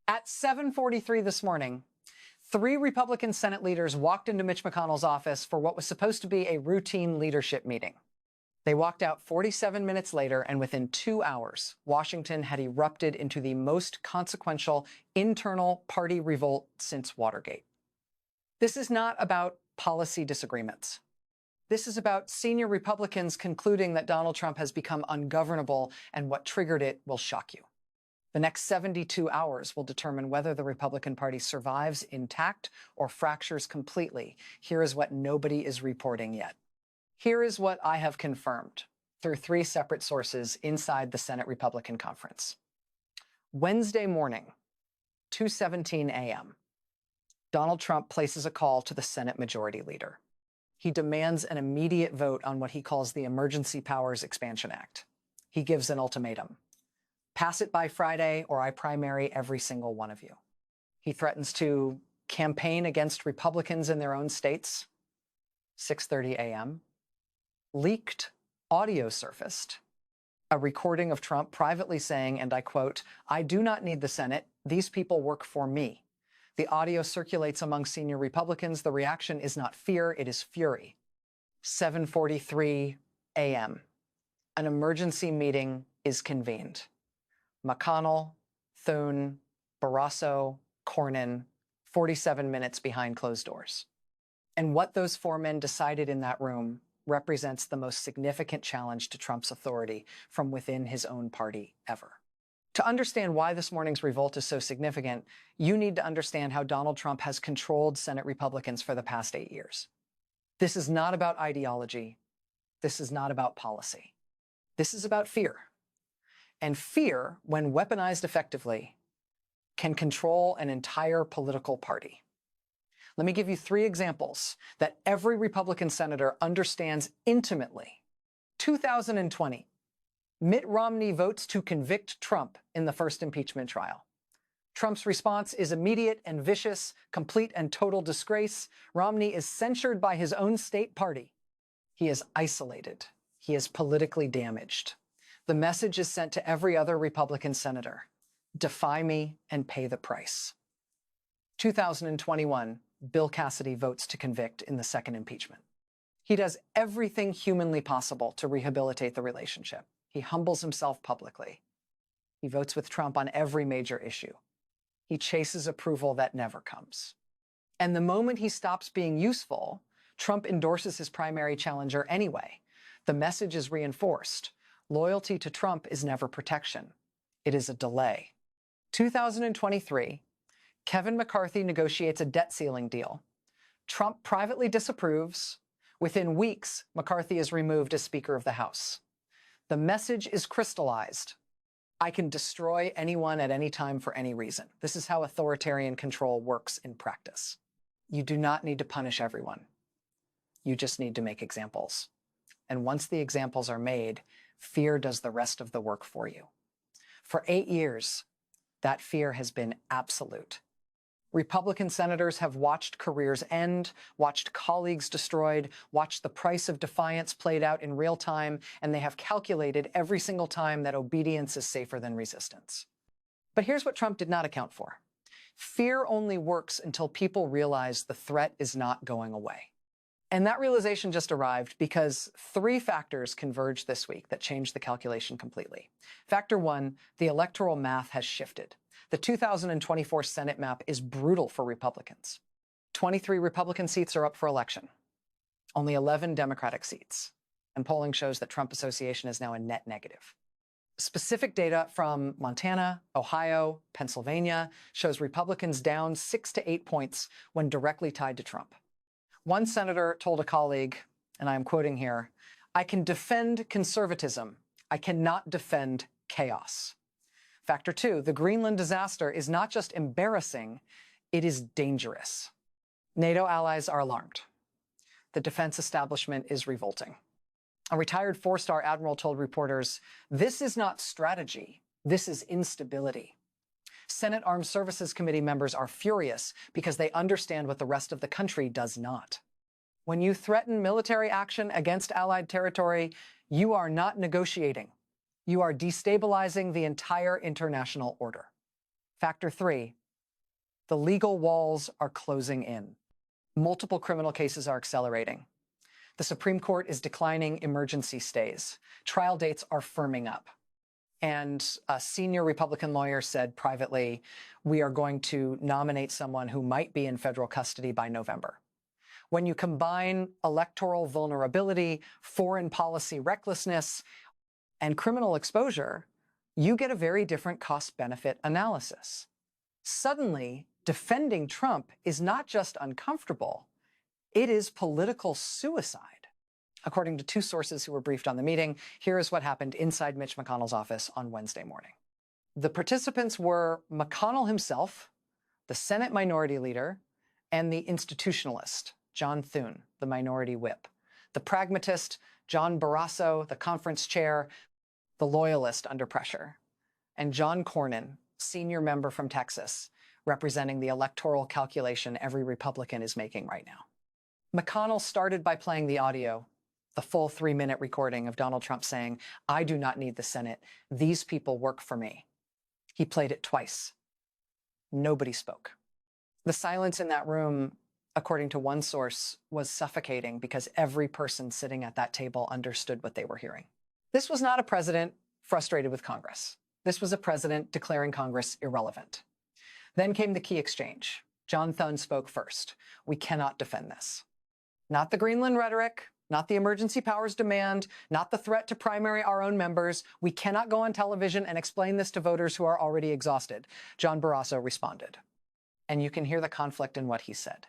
At 7:43 this morning, three Republican Senate leaders walked into Mitch McConnell's office for what was supposed to be a routine leadership meeting. They walked out 47 minutes later, and within 2 hours, Washington had erupted into the most consequential internal party revolt since Watergate. This is not about policy disagreements. This is about senior Republicans concluding that Donald Trump has become ungovernable, and what triggered it will shock you. The next 72 hours will determine whether the Republican Party survives intact or fractures completely. Here is what nobody is reporting yet. Here is what I have confirmed through three separate sources inside the Senate Republican Conference. Wednesday morning, 2:17 a.m., Donald Trump places a call to the Senate Majority Leader. He demands an immediate vote on what he calls the Emergency Powers Expansion Act. He gives an ultimatum. Pass it by Friday or I primary every single one of you. He threatens to campaign against Republicans in their own states. 6:30 a.m. Leaked audio surfaced. A recording of Trump privately saying, and I quote, "I do not need the Senate. These people work for me." The audio circulates among senior Republicans. The reaction is not fear, it is fury. 7:43 a.m. An emergency meeting is convened. McConnell, Thune, Barrasso, Cornyn, 47 minutes behind closed doors. And what those four men decided in that room represents the most significant challenge to Trump's authority from within his own party ever. To understand why this morning's revolt is so significant, you need to understand how Donald Trump has controlled Senate Republicans for the past 8 years. This is not about ideology. This is not about policy. This is about fear. And fear, when weaponized effectively, can control an entire political party. Let me give you three examples that every Republican senator understands intimately. 2020, Mitt Romney votes to convict Trump in the first impeachment trial. Trump's response is immediate and vicious, complete and total disgrace. Romney is censured by his own state party. He is isolated. He is politically damaged. The message is sent to every other Republican senator: defy me and pay the price. 2021, Bill Cassidy votes to convict in the second impeachment. He does everything humanly possible to rehabilitate the relationship. He humbles himself publicly. He votes with Trump on every major issue. He chases approval that never comes. And the moment he stops being useful, Trump endorses his primary challenger anyway. The message is reinforced. Loyalty to Trump is never protection. It is a delay. 2023, Kevin McCarthy negotiates a debt ceiling deal. Trump privately disapproves. Within weeks, McCarthy is removed as Speaker of the House. The message is crystallized. I can destroy anyone at any time for any reason. This is how authoritarian control works in practice. You do not need to punish everyone. You just need to make examples. And once the examples are made, fear does the rest of the work for you. For 8 years, that fear has been absolute. Republican senators have watched careers end, watched colleagues destroyed, watched the price of defiance played out in real time, and they have calculated every single time that obedience is safer than resistance. But here's what Trump did not account for. Fear only works until people realize the threat is not going away. And that realization just arrived because three factors converged this week that changed the calculation completely. Factor one, the electoral math has shifted. The 2024 Senate map is brutal for Republicans. 23 Republican seats are up for election. Only 11 Democratic seats. And polling shows that Trump association is now a net negative. Specific data from Montana, Ohio, Pennsylvania shows Republicans down 6 to 8 points when directly tied to Trump. One senator told a colleague, and I'm quoting here, "I can defend conservatism. I cannot defend chaos." Factor two, the Greenland disaster is not just embarrassing, it is dangerous. NATO allies are alarmed. The defense establishment is revolting. A retired four-star admiral told reporters, "This is not strategy, this is instability." Senate Armed Services Committee members are furious because they understand what the rest of the country does not. When you threaten military action against allied territory, you are not negotiating. You are destabilizing the entire international order. Factor 3, the legal walls are closing in. Multiple criminal cases are accelerating. The Supreme Court is declining emergency stays. Trial dates are firming up. And a senior Republican lawyer said privately, we are going to nominate someone who might be in federal custody by November. When you combine electoral vulnerability, foreign policy recklessness, and criminal exposure, you get a very different cost-benefit analysis. Suddenly, defending Trump is not just uncomfortable, it is political suicide. According to two sources who were briefed on the meeting, here is what happened inside Mitch McConnell's office on Wednesday morning. The participants were McConnell himself, the Senate Minority Leader, and the institutionalist, John Thune, the Minority Whip, the pragmatist, John Barrasso, the conference chair, the loyalist under pressure, and John Cornyn, senior member from Texas, representing the electoral calculation every Republican is making right now. McConnell started by playing the audio, the full 3-minute recording of Donald Trump saying, I do not need the Senate. These people work for me. He played it twice. Nobody spoke. The silence in that room, according to one source, was suffocating because every person sitting at that table understood what they were hearing. This was not a president frustrated with Congress. This was a president declaring Congress irrelevant. Then came the key exchange. John Thune spoke first. We cannot defend this. Not the Greenland rhetoric, not the emergency powers demand, not the threat to primary our own members. We cannot go on television and explain this to voters who are already exhausted. John Barrasso responded. And you can hear the conflict in what he said.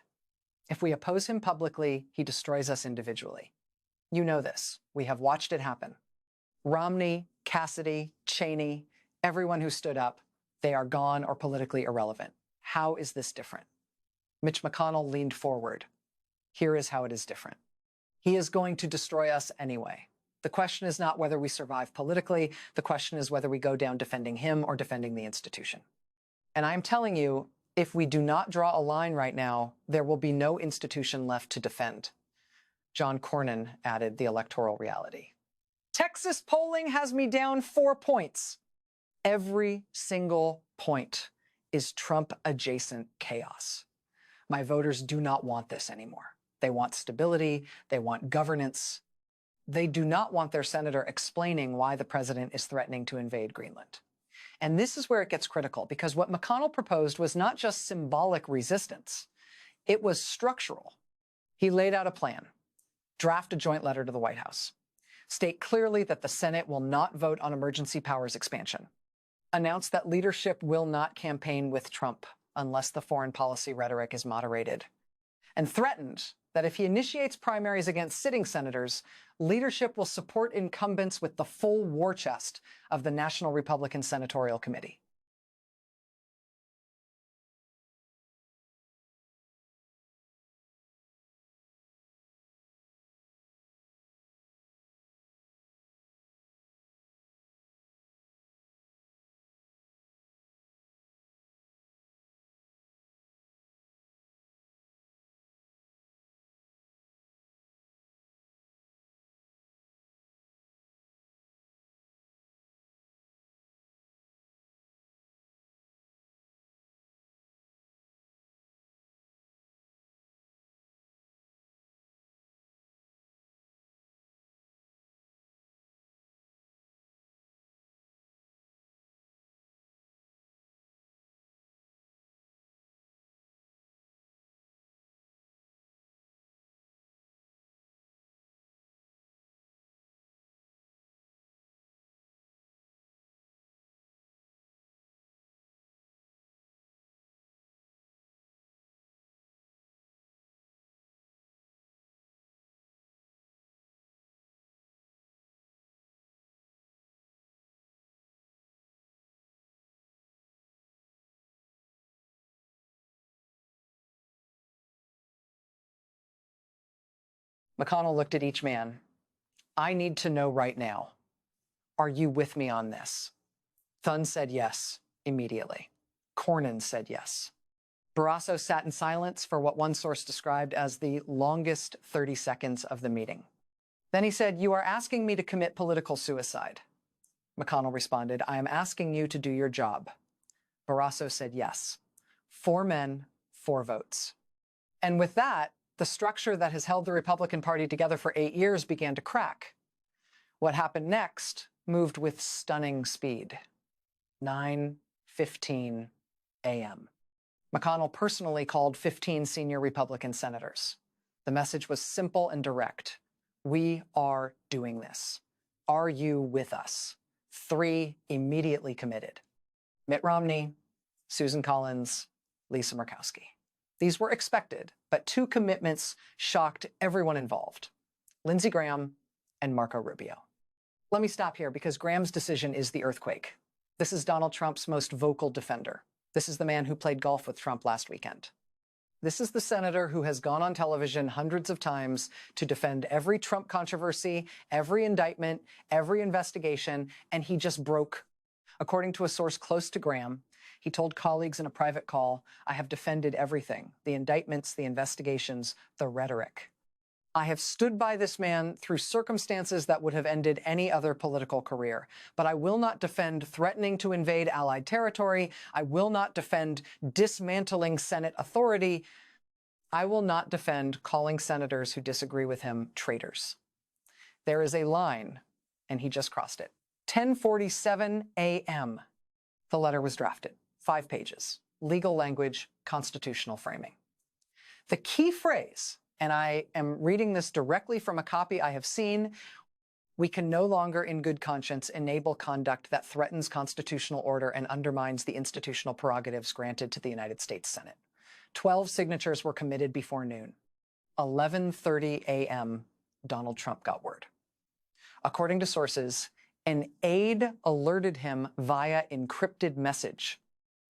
If we oppose him publicly, he destroys us individually. You know this. We have watched it happen. Romney, Cassidy, Cheney, everyone who stood up, they are gone or politically irrelevant. How is this different? Mitch McConnell leaned forward. Here is how it is different. He is going to destroy us anyway. The question is not whether we survive politically. The question is whether we go down defending him or defending the institution. And I'm telling you, if we do not draw a line right now, there will be no institution left to defend. John Cornyn added the electoral reality. Texas polling has me down 4 points. Every single point is Trump-adjacent chaos. My voters do not want this anymore. They want stability. They want governance. They do not want their senator explaining why the president is threatening to invade Greenland. And this is where it gets critical, because what McConnell proposed was not just symbolic resistance. It was structural. He laid out a plan, draft a joint letter to the White House, state clearly that the Senate will not vote on emergency powers expansion, announce that leadership will not campaign with Trump unless the foreign policy rhetoric is moderated, and threatened that if he initiates primaries against sitting senators, leadership will support incumbents with the full war chest of the National Republican Senatorial Committee. McConnell looked at each man. I need to know right now, are you with me on this? Thune said yes, immediately. Cornyn said yes. Barrasso sat in silence for what one source described as the longest 30 seconds of the meeting. Then he said, you are asking me to commit political suicide. McConnell responded, I am asking you to do your job. Barrasso said yes. 4 men, 4 votes. And with that, the structure that has held the Republican Party together for 8 years began to crack. What happened next moved with stunning speed. 9:15 a.m. McConnell personally called 15 senior Republican senators. The message was simple and direct. We are doing this. Are you with us? 3 immediately committed. Mitt Romney, Susan Collins, Lisa Murkowski. These were expected, but 2 commitments shocked everyone involved: Lindsey Graham and Marco Rubio. Let me stop here because Graham's decision is the earthquake. This is Donald Trump's most vocal defender. This is the man who played golf with Trump last weekend. This is the senator who has gone on television hundreds of times to defend every Trump controversy, every indictment, every investigation, and he just broke. According to a source close to Graham, he told colleagues in a private call, "I have defended everything, the indictments, the investigations, the rhetoric. I have stood by this man through circumstances that would have ended any other political career, but I will not defend threatening to invade Allied territory. I will not defend dismantling Senate authority. I will not defend calling senators who disagree with him traitors." There is a line, and he just crossed it. 10:47 a.m. The letter was drafted. 5 pages. Legal language, constitutional framing. The key phrase, and I am reading this directly from a copy I have seen, "We can no longer in good conscience enable conduct that threatens constitutional order and undermines the institutional prerogatives granted to the United States Senate." 12 signatures were committed before noon. 11:30 a.m., Donald Trump got word. According to sources, an aide alerted him via encrypted message.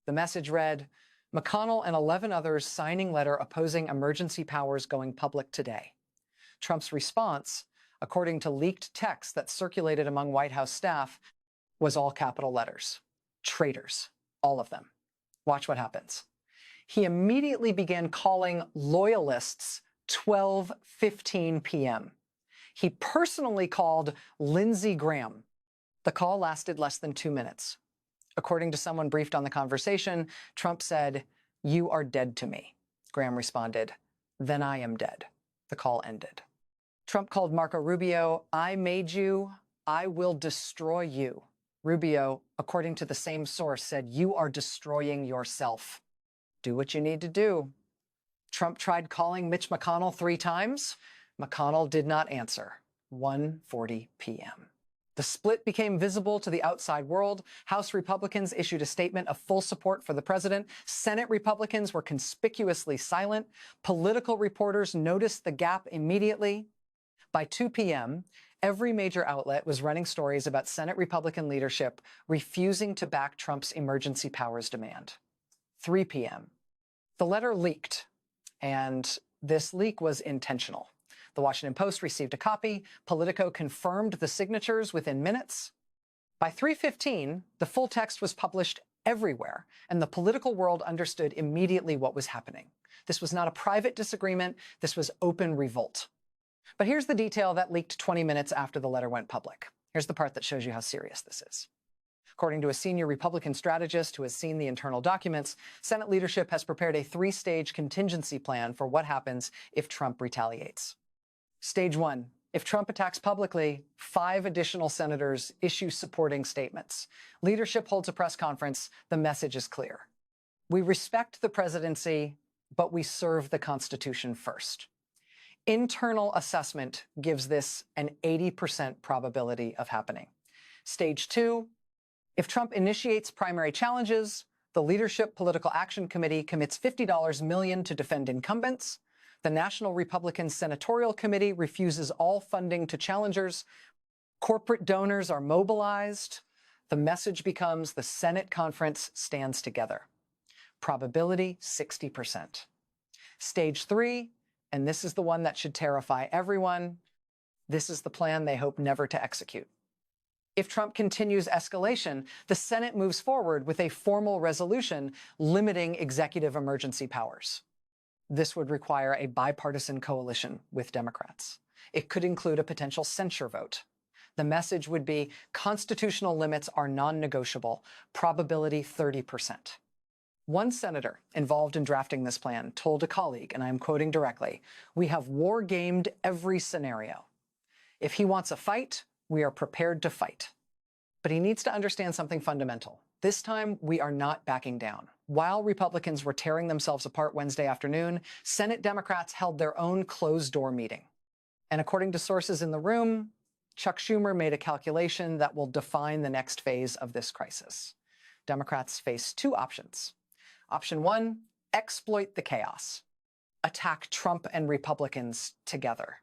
The message read, "McConnell and 11 others signing letter opposing emergency powers going public today." Trump's response, according to leaked text that circulated among White House staff, was all capital letters. Traitors. All of them. Watch what happens. He immediately began calling loyalists 12:15 p.m. He personally called Lindsey Graham. The call lasted less than 2 minutes. According to someone briefed on the conversation, Trump said, "You are dead to me." Graham responded, "Then I am dead." The call ended. Trump called Marco Rubio, "I made you, I will destroy you." Rubio, according to the same source, said, "You are destroying yourself. Do what you need to do." Trump tried calling Mitch McConnell 3 times. McConnell did not answer. 1:40 p.m. The split became visible to the outside world. House Republicans issued a statement of full support for the president. Senate Republicans were conspicuously silent. Political reporters noticed the gap immediately. By 2 p.m., every major outlet was running stories about Senate Republican leadership refusing to back Trump's emergency powers demand. 3 p.m. The letter leaked, and this leak was intentional. The Washington Post received a copy. Politico confirmed the signatures within minutes. By 3:15, the full text was published everywhere, and the political world understood immediately what was happening. This was not a private disagreement. This was open revolt. But here's the detail that leaked 20 minutes after the letter went public. Here's the part that shows you how serious this is. According to a senior Republican strategist who has seen the internal documents, Senate leadership has prepared a 3-stage contingency plan for what happens if Trump retaliates. Stage 1, if Trump attacks publicly, 5 additional senators issue supporting statements. Leadership holds a press conference. The message is clear. We respect the presidency, but we serve the Constitution first. Internal assessment gives this an 80% probability of happening. Stage 2, if Trump initiates primary challenges, the Leadership Political Action Committee commits $50 million to defend incumbents. The National Republican Senatorial Committee refuses all funding to challengers. Corporate donors are mobilized. The message becomes the Senate conference stands together. Probability 60%. Stage 3, and this is the one that should terrify everyone. This is the plan they hope never to execute. If Trump continues escalation, the Senate moves forward with a formal resolution limiting executive emergency powers. This would require a bipartisan coalition with Democrats. It could include a potential censure vote. The message would be constitutional limits are non-negotiable, probability 30%. One senator involved in drafting this plan told a colleague, and I'm quoting directly, "We have war-gamed every scenario. If he wants a fight, we are prepared to fight." But he needs to understand something fundamental. This time, we are not backing down. While Republicans were tearing themselves apart Wednesday afternoon, Senate Democrats held their own closed-door meeting. And according to sources in the room, Chuck Schumer made a calculation that will define the next phase of this crisis. Democrats face two options. Option one, exploit the chaos. Attack Trump and Republicans together.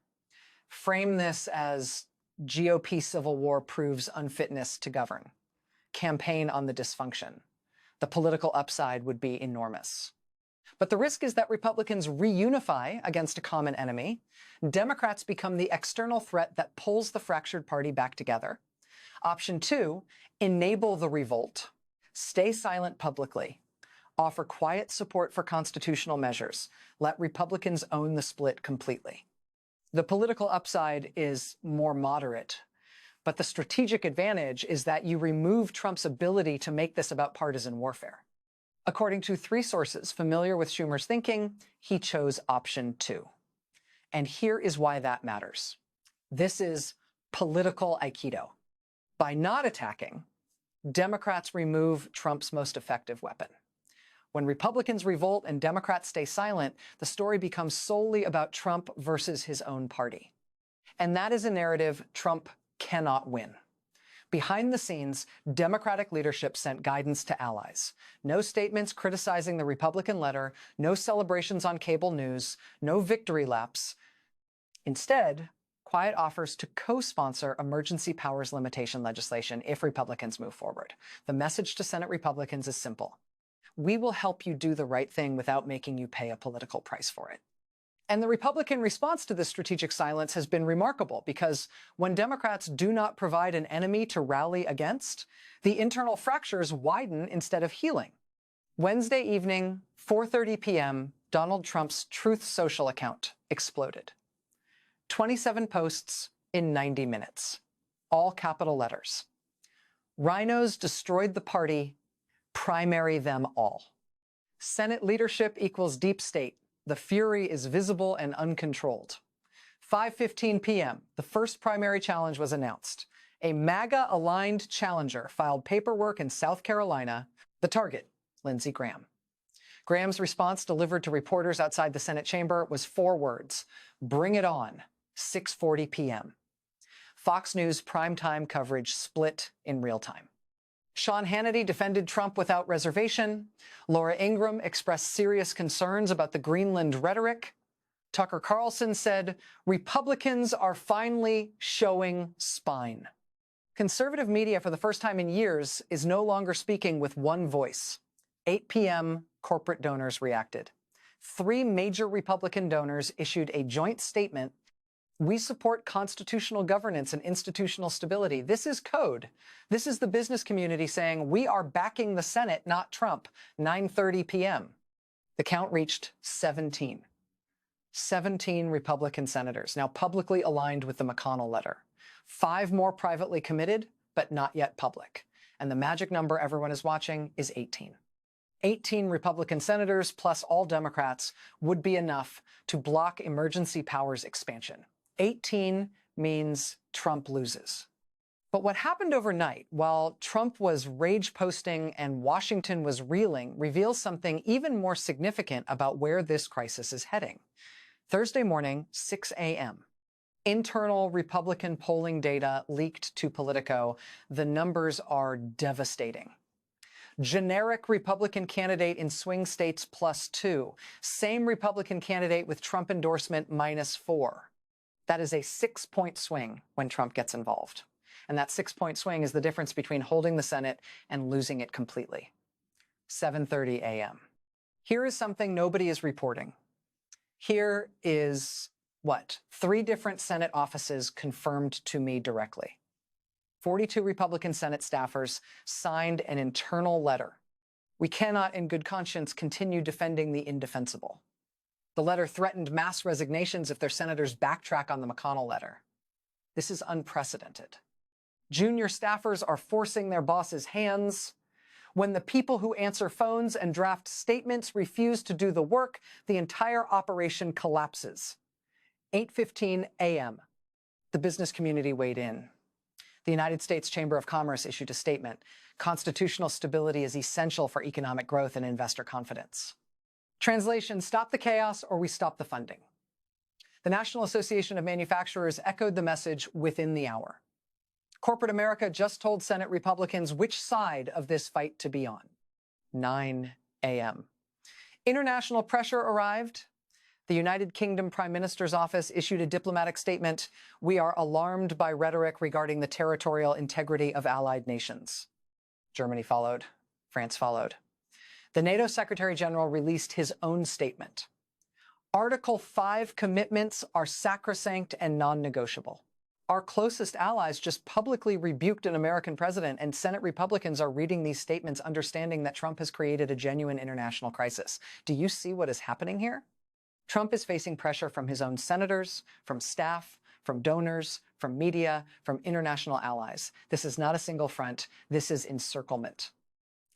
Frame this as GOP civil war proves unfitness to govern. Campaign on the dysfunction. The political upside would be enormous. But the risk is that Republicans reunify against a common enemy. Democrats become the external threat that pulls the fractured party back together. Option two, enable the revolt. Stay silent publicly. Offer quiet support for constitutional measures. Let Republicans own the split completely. The political upside is more moderate, but the strategic advantage is that you remove Trump's ability to make this about partisan warfare. According to three sources familiar with Schumer's thinking, he chose option two. And here is why that matters. This is political Aikido. By not attacking, Democrats remove Trump's most effective weapon. When Republicans revolt and Democrats stay silent, the story becomes solely about Trump versus his own party. And that is a narrative Trump cannot win. Behind the scenes, Democratic leadership sent guidance to allies. No statements criticizing the Republican letter, no celebrations on cable news, no victory laps. Instead, quiet offers to co-sponsor emergency powers limitation legislation if Republicans move forward. The message to Senate Republicans is simple. We will help you do the right thing without making you pay a political price for it. And the Republican response to this strategic silence has been remarkable because when Democrats do not provide an enemy to rally against, the internal fractures widen instead of healing. Wednesday evening, 4:30 p.m., Donald Trump's Truth Social account exploded. 27 posts in 90 minutes, all capital letters. Rhinos destroyed the party. Primary them all. Senate leadership equals deep state. The fury is visible and uncontrolled. 5:15 p.m., the first primary challenge was announced. A MAGA-aligned challenger filed paperwork in South Carolina. The target, Lindsey Graham. Graham's response delivered to reporters outside the Senate chamber was 4 words. Bring it on. 6:40 p.m. Fox News primetime coverage split in real time. Sean Hannity defended Trump without reservation. Laura Ingraham expressed serious concerns about the Greenland rhetoric. Tucker Carlson said, Republicans are finally showing spine. Conservative media, for the first time in years, is no longer speaking with one voice. 8 p.m., corporate donors reacted. 3 major Republican donors issued a joint statement. We support constitutional governance and institutional stability. This is code. This is the business community saying we are backing the Senate, not Trump. 9:30 p.m. The count reached 17. 17 Republican senators, now publicly aligned with the McConnell letter. 5 more privately committed, but not yet public. And the magic number everyone is watching is 18. 18 Republican senators plus all Democrats would be enough to block emergency powers expansion. 18 means Trump loses. But what happened overnight, while Trump was rage posting and Washington was reeling, reveals something even more significant about where this crisis is heading. Thursday morning, 6 a.m. Internal Republican polling data leaked to Politico. The numbers are devastating. Generic Republican candidate in swing states +2. Same Republican candidate with Trump endorsement -4. That is a 6-point swing when Trump gets involved. And that 6-point swing is the difference between holding the Senate and losing it completely. 7:30 a.m. Here is something nobody is reporting. Here is, 3 different Senate offices confirmed to me directly. 42 Republican Senate staffers signed an internal letter. We cannot, in good conscience, continue defending the indefensible. The letter threatened mass resignations if their senators backtrack on the McConnell letter. This is unprecedented. Junior staffers are forcing their bosses' hands. When the people who answer phones and draft statements refuse to do the work, the entire operation collapses. 8:15 a.m. The business community weighed in. The United States Chamber of Commerce issued a statement. Constitutional stability is essential for economic growth and investor confidence. Translation: stop the chaos or we stop the funding. The National Association of Manufacturers echoed the message within the hour. Corporate America just told Senate Republicans which side of this fight to be on. 9 a.m. International pressure arrived. The United Kingdom Prime Minister's office issued a diplomatic statement. We are alarmed by rhetoric regarding the territorial integrity of allied nations. Germany followed. France followed. The NATO Secretary General released his own statement. Article 5 commitments are sacrosanct and non-negotiable. Our closest allies just publicly rebuked an American president, and Senate Republicans are reading these statements understanding that Trump has created a genuine international crisis. Do you see what is happening here? Trump is facing pressure from his own senators, from staff, from donors, from media, from international allies. This is not a single front. This is encirclement.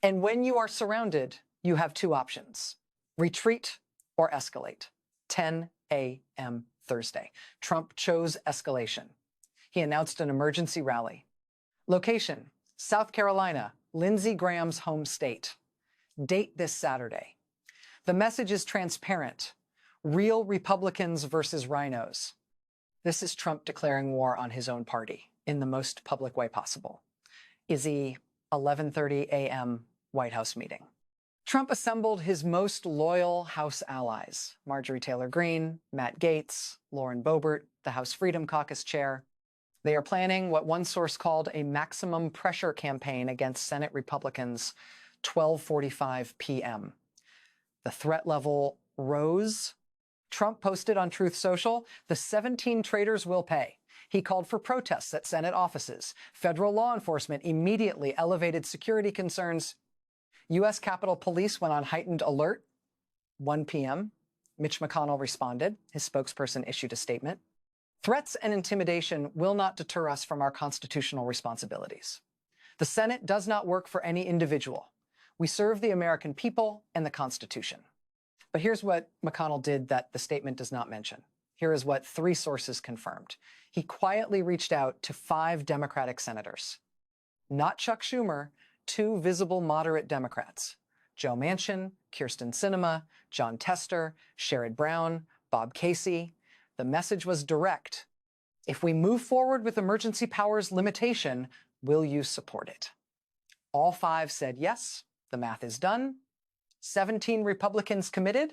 And when you are surrounded, you have two options: retreat or escalate. 10 a.m. Thursday. Trump chose escalation. He announced an emergency rally. Location: South Carolina, Lindsey Graham's home state. Date: this Saturday. The message is transparent. Real Republicans versus rhinos. This is Trump declaring war on his own party in the most public way possible. Is he 11:30 a.m. White House meeting? Trump assembled his most loyal House allies: Marjorie Taylor Greene, Matt Gaetz, Lauren Boebert, the House Freedom Caucus chair. They are planning what one source called a maximum pressure campaign against Senate Republicans. 12:45 p.m. The threat level rose. Trump posted on Truth Social, "The 17 traitors will pay." He called for protests at Senate offices. Federal law enforcement immediately elevated security concerns. U.S. Capitol Police went on heightened alert. 1 p.m. Mitch McConnell responded. His spokesperson issued a statement. Threats and intimidation will not deter us from our constitutional responsibilities. The Senate does not work for any individual. We serve the American people and the Constitution. But here's what McConnell did that the statement does not mention. Here is what 3 sources confirmed. He quietly reached out to 5 Democratic senators. Not Chuck Schumer, 2 visible moderate Democrats: Joe Manchin, Kyrsten Sinema, John Tester, Sherrod Brown, Bob Casey. The message was direct. If we move forward with emergency powers limitation, will you support it? All 5 said yes. The math is done. 17 Republicans committed,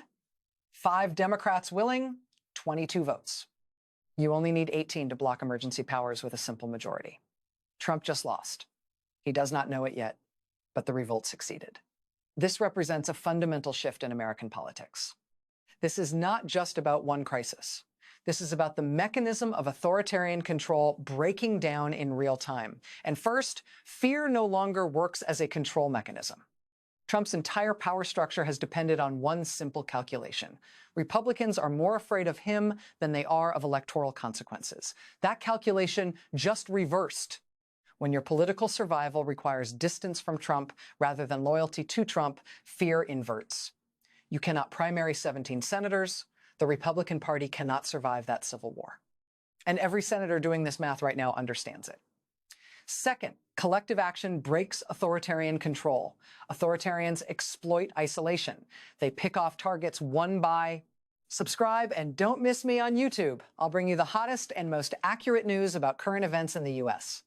5 Democrats willing, 22 votes. You only need 18 to block emergency powers with a simple majority. Trump just lost. He does not know it yet, but the revolt succeeded. This represents a fundamental shift in American politics. This is not just about one crisis. This is about the mechanism of authoritarian control breaking down in real time. And first, fear no longer works as a control mechanism. Trump's entire power structure has depended on one simple calculation. Republicans are more afraid of him than they are of electoral consequences. That calculation just reversed. When your political survival requires distance from Trump rather than loyalty to Trump, fear inverts. You cannot primary 17 senators. The Republican Party cannot survive that civil war. And every senator doing this math right now understands it. Second, collective action breaks authoritarian control. Authoritarians exploit isolation. They pick off targets one by. Subscribe and don't miss me on YouTube. I'll bring you the hottest and most accurate news about current events in the U.S.